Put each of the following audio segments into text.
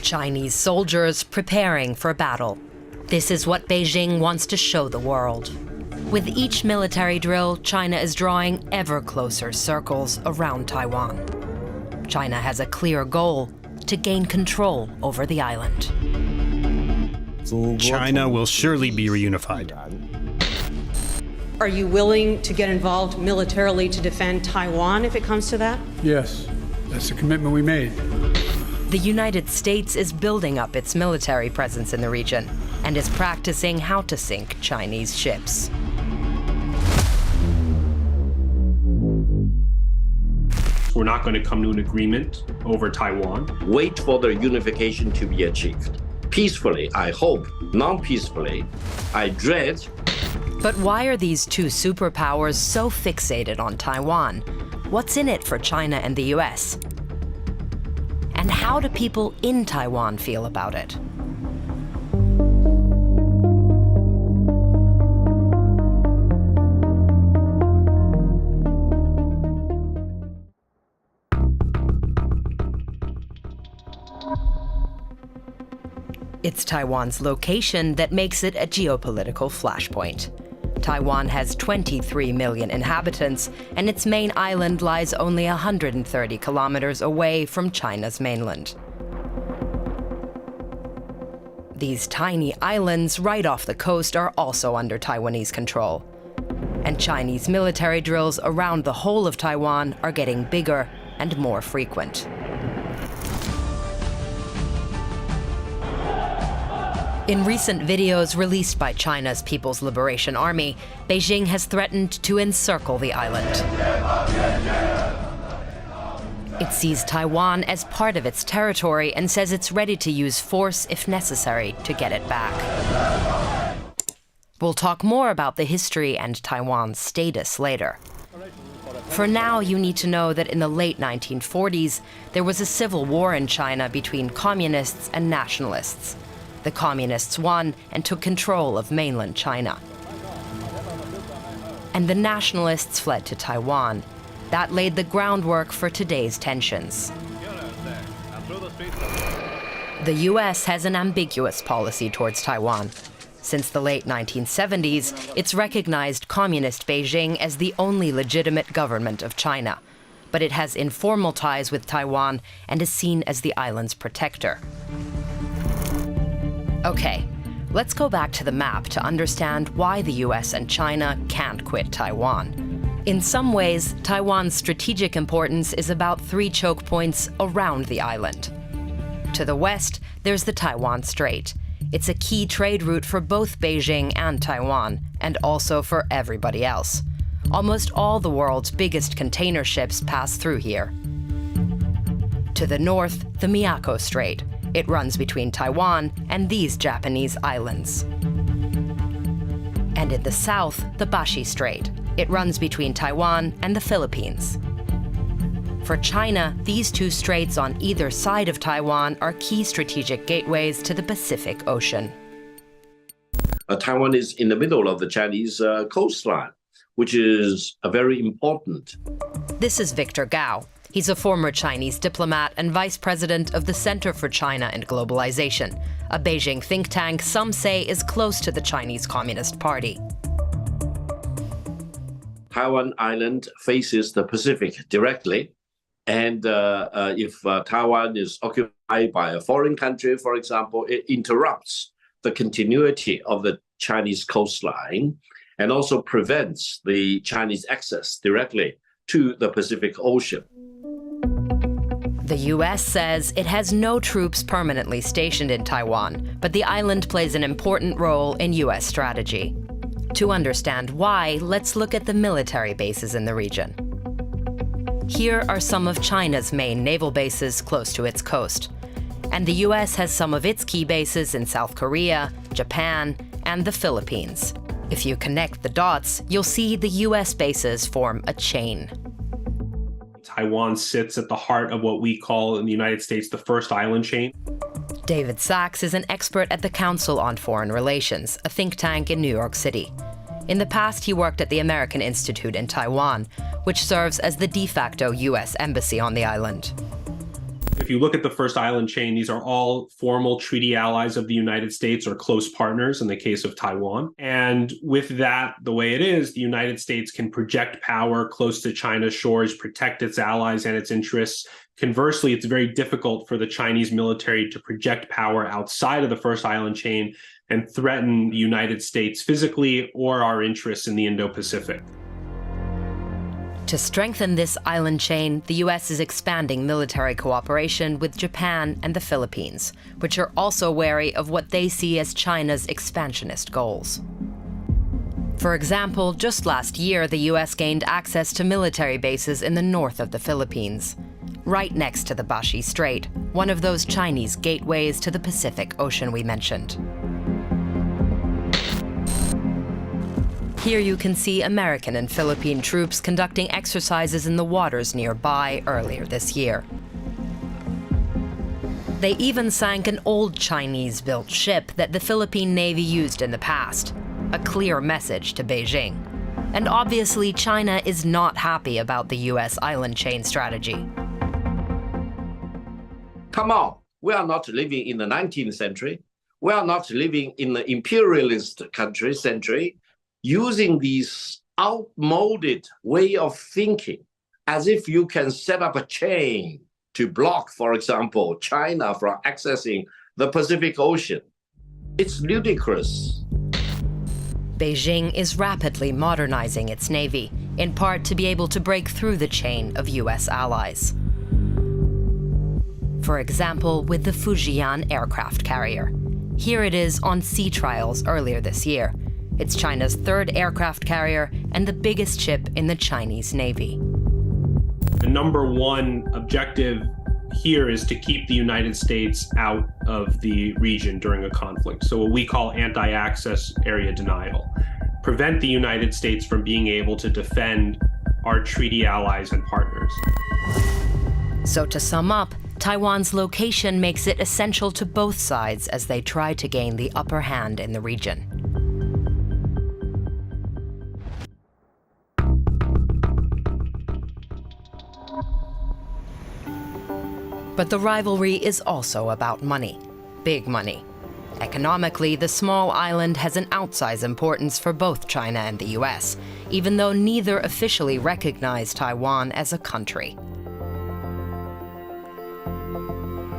Chinese soldiers preparing for battle. This is what Beijing wants to show the world. With each military drill, China is drawing ever closer circles around Taiwan. China has a clear goal: to gain control over the island. China will surely be reunified. Are you willing to get involved militarily to defend Taiwan if it comes to that? Yes, that's the commitment we made. The United States is building up its military presence in the region and is practicing how to sink Chinese ships. We're not going to come to an agreement over Taiwan. Wait for the unification to be achieved. Peacefully, I hope. Non-peacefully, I dread. But why are these two superpowers so fixated on Taiwan? What's in it for China and the US? And how do people in Taiwan feel about it? It's Taiwan's location that makes it a geopolitical flashpoint. Taiwan has 23 million inhabitants, and its main island lies only 130 kilometers away from China's mainland. These tiny islands right off the coast are also under Taiwanese control. And Chinese military drills around the whole of Taiwan are getting bigger and more frequent. In recent videos released by China's People's Liberation Army, Beijing has threatened to encircle the island. It sees Taiwan as part of its territory and says it's ready to use force if necessary to get it back. We'll talk more about the history and Taiwan's status later. For now, you need to know that in the late 1940s, there was a civil war in China between communists and nationalists. The communists won and took control of mainland China. And the nationalists fled to Taiwan. That laid the groundwork for today's tensions. The US has an ambiguous policy towards Taiwan. Since the late 1970s, it's recognized communist Beijing as the only legitimate government of China. But it has informal ties with Taiwan and is seen as the island's protector. Okay, let's go back to the map to understand why the US and China can't quit Taiwan. In some ways, Taiwan's strategic importance is about 3 choke points around the island. To the west, there's the Taiwan Strait. It's a key trade route for both Beijing and Taiwan, and also for everybody else. Almost all the world's biggest container ships pass through here. To the north, the Miyako Strait. It runs between Taiwan and these Japanese islands. And in the south, the Bashi Strait. It runs between Taiwan and the Philippines. For China, these 2 straits on either side of Taiwan are key strategic gateways to the Pacific Ocean. Taiwan is in the middle of the Chinese coastline, which is very important. This is Victor Gao. He's a former Chinese diplomat and vice president of the Center for China and Globalization, a Beijing think tank some say is close to the Chinese Communist Party. Taiwan Island faces the Pacific directly, and if Taiwan is occupied by a foreign country, for example, it interrupts the continuity of the Chinese coastline and also prevents the Chinese access directly to the Pacific Ocean. The US says it has no troops permanently stationed in Taiwan, but the island plays an important role in US strategy. To understand why, let's look at the military bases in the region. Here are some of China's main naval bases close to its coast. And the US has some of its key bases in South Korea, Japan, and the Philippines. If you connect the dots, you'll see the US bases form a chain. Taiwan sits at the heart of what we call in the United States the first island chain. David Sachs is an expert at the Council on Foreign Relations, a think tank in New York City. In the past, he worked at the American Institute in Taiwan, which serves as the de facto US embassy on the island. If you look at the first island chain, these are all formal treaty allies of the United States or close partners in the case of Taiwan. And with that, the way it is, the United States can project power close to China's shores, protect its allies and its interests. Conversely, it's very difficult for the Chinese military to project power outside of the first island chain and threaten the United States physically or our interests in the Indo-Pacific. To strengthen this island chain, the U.S. is expanding military cooperation with Japan and the Philippines, which are also wary of what they see as China's expansionist goals. For example, just last year, the U.S. gained access to military bases in the north of the Philippines, right next to the Bashi Strait, one of those Chinese gateways to the Pacific Ocean we mentioned. Here you can see American and Philippine troops conducting exercises in the waters nearby earlier this year. They even sank an old Chinese-built ship that the Philippine Navy used in the past, a clear message to Beijing. And obviously, China is not happy about the U.S. island chain strategy. Come on, we are not living in the 19th century. We are not living in the imperialist century, using this outmoded way of thinking as if you can set up a chain to block, for example, China from accessing the Pacific Ocean. It's ludicrous. Beijing is rapidly modernizing its navy, in part to be able to break through the chain of U.S. allies. For example, with the Fujian aircraft carrier. Here it is on sea trials earlier this year. It's China's third aircraft carrier and the biggest ship in the Chinese Navy. The number one objective here is to keep the United States out of the region during a conflict. So what we call anti-access area denial. Prevent the United States from being able to defend our treaty allies and partners. So to sum up, Taiwan's location makes it essential to both sides as they try to gain the upper hand in the region. But the rivalry is also about money. Big money. Economically, the small island has an outsized importance for both China and the US, even though neither officially recognize Taiwan as a country.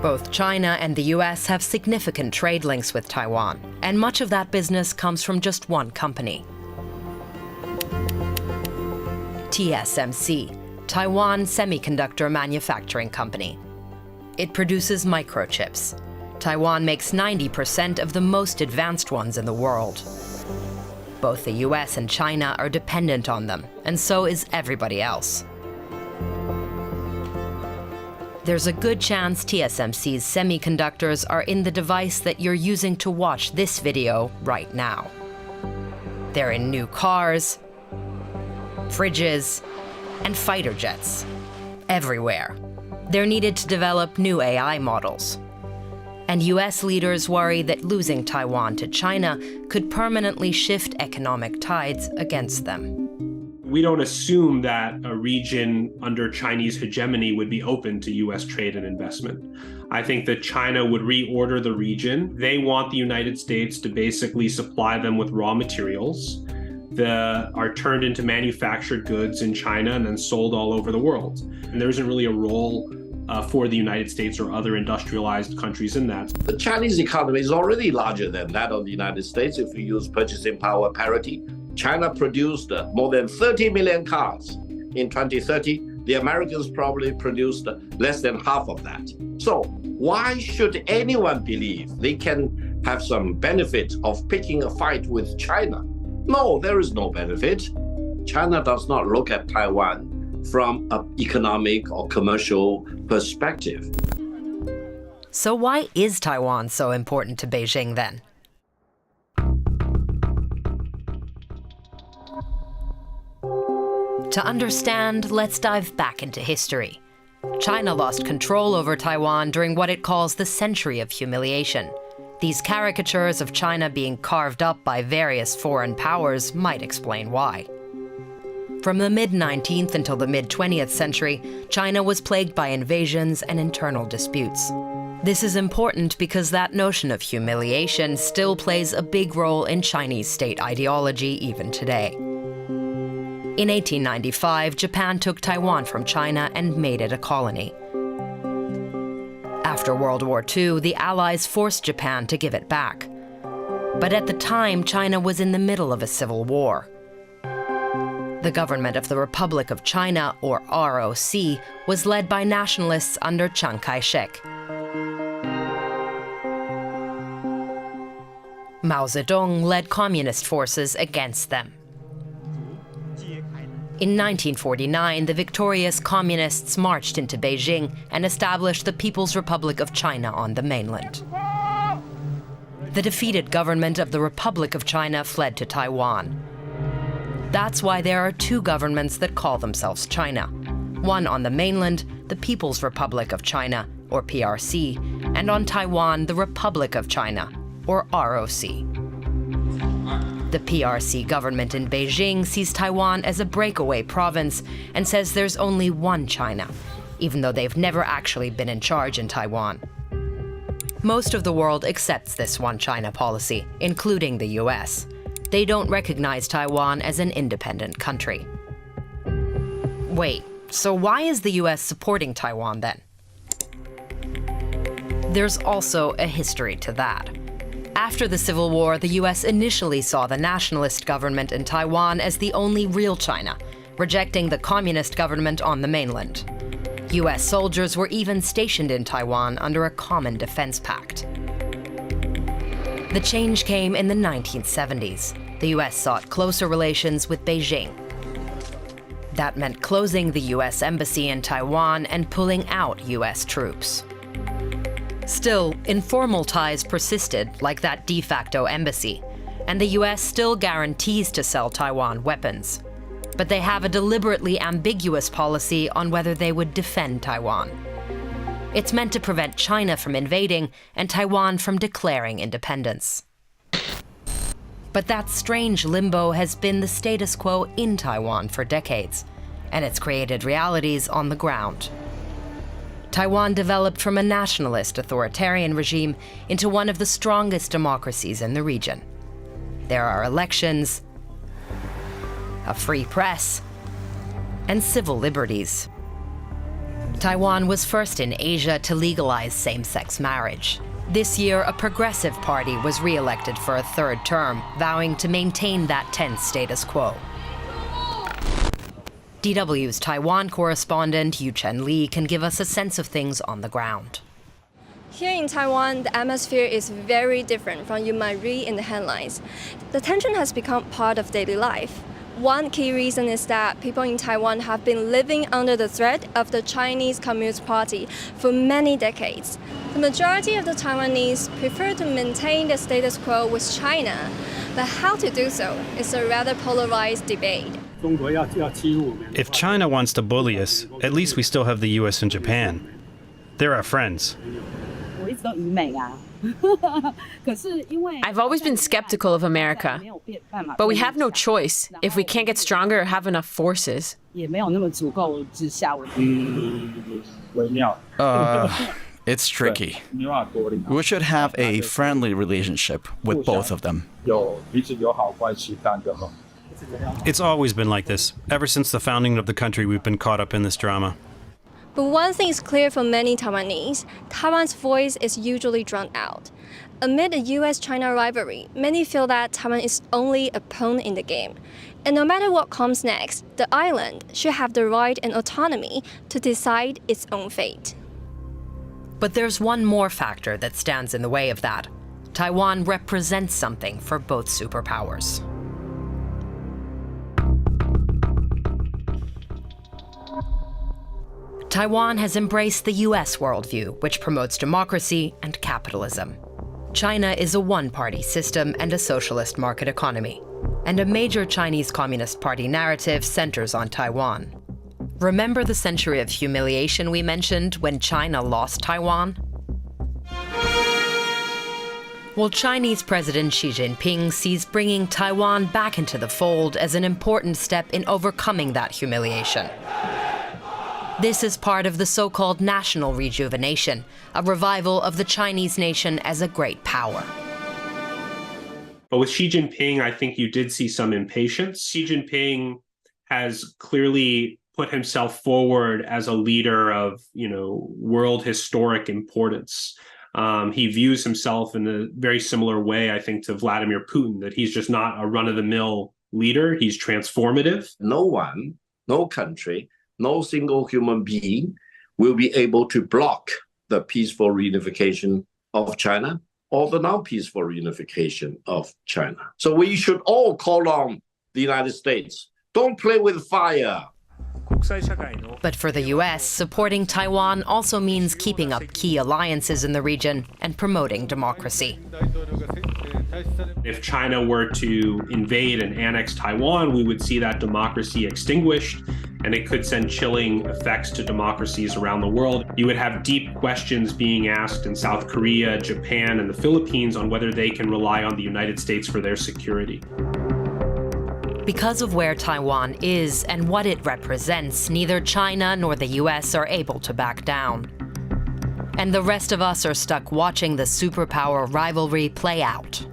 Both China and the US have significant trade links with Taiwan, and much of that business comes from just one company. TSMC, Taiwan Semiconductor Manufacturing Company. It produces microchips. Taiwan makes 90% of the most advanced ones in the world. Both the US and China are dependent on them, and so is everybody else. There's a good chance TSMC's semiconductors are in the device that you're using to watch this video right now. They're in new cars, fridges, and fighter jets. Everywhere. They're needed to develop new AI models. And US leaders worry that losing Taiwan to China could permanently shift economic tides against them. We don't assume that a region under Chinese hegemony would be open to US trade and investment. I think that China would reorder the region. They want the United States to basically supply them with raw materials that are turned into manufactured goods in China and then sold all over the world. And there isn't really a role for the United States or other industrialized countries in that. The Chinese economy is already larger than that of the United States if we use purchasing power parity. China produced more than 30 million cars. In 2030, the Americans probably produced less than half of that. So why should anyone believe they can have some benefit of picking a fight with China? No, there is no benefit. China does not look at Taiwan from an economic or commercial perspective. So why is Taiwan so important to Beijing then? To understand, let's dive back into history. China lost control over Taiwan during what it calls the Century of Humiliation. These caricatures of China being carved up by various foreign powers might explain why. From the mid-19th until the mid-20th century, China was plagued by invasions and internal disputes. This is important because that notion of humiliation still plays a big role in Chinese state ideology even today. In 1895, Japan took Taiwan from China and made it a colony. After World War II, the Allies forced Japan to give it back. But at the time, China was in the middle of a civil war. The government of the Republic of China, or ROC, was led by nationalists under Chiang Kai-shek. Mao Zedong led communist forces against them. In 1949, the victorious communists marched into Beijing and established the People's Republic of China on the mainland. The defeated government of the Republic of China fled to Taiwan. That's why there are two governments that call themselves China. One on the mainland, the People's Republic of China, or PRC, and on Taiwan, the Republic of China, or ROC. The PRC government in Beijing sees Taiwan as a breakaway province and says there's only one China, even though they've never actually been in charge in Taiwan. Most of the world accepts this one China policy, including the US. They don't recognize Taiwan as an independent country. Wait, so why is the US supporting Taiwan then? There's also a history to that. After the Civil War, the US initially saw the nationalist government in Taiwan as the only real China, rejecting the communist government on the mainland. US soldiers were even stationed in Taiwan under a common defense pact. The change came in the 1970s. The US sought closer relations with Beijing. That meant closing the US embassy in Taiwan and pulling out US troops. Still, informal ties persisted, like that de facto embassy, and the US still guarantees to sell Taiwan weapons. But they have a deliberately ambiguous policy on whether they would defend Taiwan. It's meant to prevent China from invading and Taiwan from declaring independence. But that strange limbo has been the status quo in Taiwan for decades, and it's created realities on the ground. Taiwan developed from a nationalist authoritarian regime into one of the strongest democracies in the region. There are elections, a free press, and civil liberties. Taiwan was first in Asia to legalize same-sex marriage. This year, a progressive party was re-elected for a third term, vowing to maintain that tense status quo. DW's Taiwan correspondent Yu-Chen Lee can give us a sense of things on the ground. Here in Taiwan, the atmosphere is very different from you might read in the headlines. The tension has become part of daily life. One key reason is that people in Taiwan have been living under the threat of the Chinese Communist Party for many decades. The majority of the Taiwanese prefer to maintain the status quo with China, but how to do so is a rather polarized debate. If China wants to bully us, at least we still have the US and Japan. They're our friends. I've always been skeptical of America, but we have no choice if we can't get stronger or have enough forces. It's tricky. We should have a friendly relationship with both of them. It's always been like this. Ever since the founding of the country, we've been caught up in this drama. But one thing is clear for many Taiwanese, Taiwan's voice is usually drowned out. Amid the US-China rivalry, many feel that Taiwan is only a pawn in the game. And no matter what comes next, the island should have the right and autonomy to decide its own fate. But there's one more factor that stands in the way of that. Taiwan represents something for both superpowers. Taiwan has embraced the US worldview, which promotes democracy and capitalism. China is a one-party system and a socialist market economy. And a major Chinese Communist Party narrative centers on Taiwan. Remember the century of humiliation we mentioned when China lost Taiwan? While Chinese President Xi Jinping sees bringing Taiwan back into the fold as an important step in overcoming that humiliation. This is part of the so-called national rejuvenation, a revival of the Chinese nation as a great power. But with Xi Jinping, I think you did see some impatience. Xi Jinping has clearly put himself forward as a leader of, world historic importance. He views himself in a very similar way, I think, to Vladimir Putin, that he's just not a run-of-the-mill leader. He's transformative. No one, no country, no single human being will be able to block the peaceful reunification of China or the now peaceful reunification of China. So we should all call on the United States. Don't play with fire. But for the U.S., supporting Taiwan also means keeping up key alliances in the region and promoting democracy. If China were to invade and annex Taiwan, we would see that democracy extinguished, and it could send chilling effects to democracies around the world. You would have deep questions being asked in South Korea, Japan, and the Philippines on whether they can rely on the United States for their security. Because of where Taiwan is and what it represents, neither China nor the U.S. are able to back down. And the rest of us are stuck watching the superpower rivalry play out.